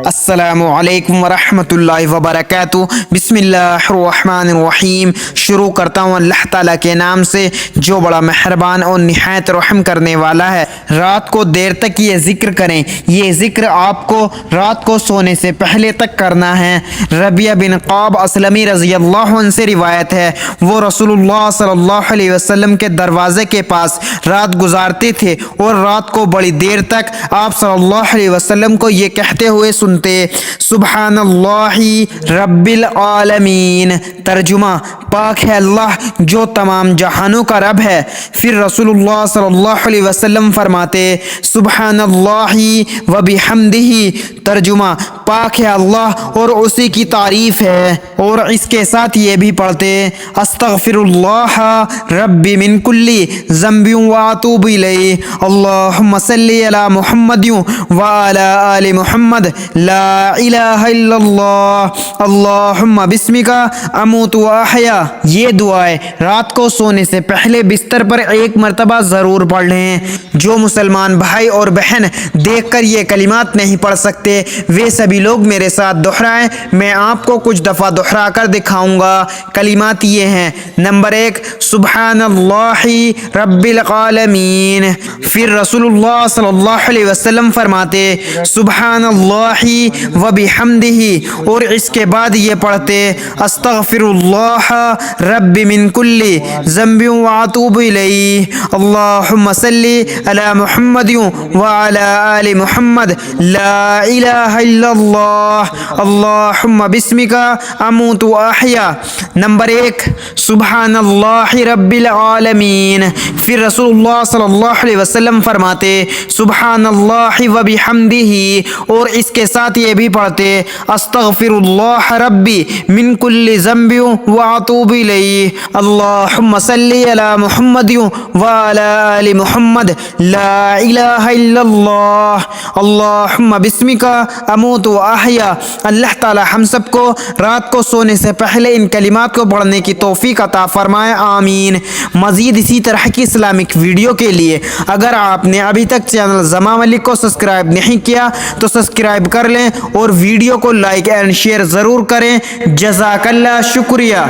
السلام علیکم ورحمۃ اللہ وبرکاتہ۔ بسم اللہ الرحمن الرحیم۔ شروع کرتا ہوں اللہ تعالیٰ کے نام سے جو بڑا مہربان اور نہایت رحم کرنے والا ہے۔ رات کو دیر تک یہ ذکر کریں، یہ ذکر آپ کو رات کو سونے سے پہلے تک کرنا ہے۔ ربیہ بن قعب اسلمی رضی اللہ عنہ سے روایت ہے، وہ رسول اللہ صلی اللہ علیہ وسلم کے دروازے کے پاس رات گزارتے تھے اور رات کو بڑی دیر تک آپ صلی اللہ علیہ وسلم کو یہ کہتے ہوئے سنتے، سبحان اللہ رب العالمین۔ ترجمہ: پاک ہے اللہ جو تمام جہانوں کا رب ہے۔ پھر رسول اللہ صلی اللہ علیہ وسلم فرماتے، سبحان اللہ و بحمدہ۔ ترجمہ: پاک ہے اللہ اور اسی کی تعریف ہے، اور اس کے ساتھ یہ بھی پڑھتے، استغفر اللہ رب من کل ذنب واتوب الیہ، اللہم صلی علی محمد وعلی آل محمد، لا الہ الا اللہ، اللہم بسمک اموت و احیا۔ یہ دعائیں رات کو سونے سے پہلے بستر پر ایک مرتبہ ضرور پڑھ لیں۔ جو مسلمان بھائی اور بہن دیکھ کر یہ کلمات نہیں پڑھ سکتے، وہ سبھی لوگ میرے ساتھ دہرائیں، میں آپ کو کچھ دفعہ دہرا کر دکھاؤں گا۔ کلمات یہ ہیں: نمبر 1، سبحان اللہ رب العالمین۔ پھر رسول اللہ صلی اللہ علیہ وسلم فرماتے، سبحان اللہ و بحمدہ، اور اس کے بعد یہ پڑھتے، استغفر اللہ رب من کل ذنب واتوب الیہ، اللہم صلی علی محمد وعلی آل محمد، لا الہ الا اللہ، اللہم بسمک اموت و احیا۔ نمبر 1، سبحان اللہ رب العالمین۔ پھر رسول اللہ صلی اللہ علیہ وسلم فرماتے، سبحان اللہ و بحمدہ، اور اس کے ساتھ یہ بھی پڑھتے، استغفر اللہ ربی من کل ذنب واتوب الیہ، اللہم صلی علی محمد وعلی آل محمد، لا الہ الا اللہ، اللہم بسمک اموت و احیا۔ اللہ تعالی ہم سب کو رات کو سونے سے پہلے ان کلمات کو پڑھنے کی توفیق عطا فرمائے، آمین۔ مزید اسی طرح کی اسلامک ویڈیو کے لیے اگر آپ نے ابھی تک چینل زمان ملک کو سبسکرائب نہیں کیا تو سبسکرائب کر لیں، اور ویڈیو کو لائک اینڈ شیئر ضرور کریں۔ جزاک اللہ، شکریہ۔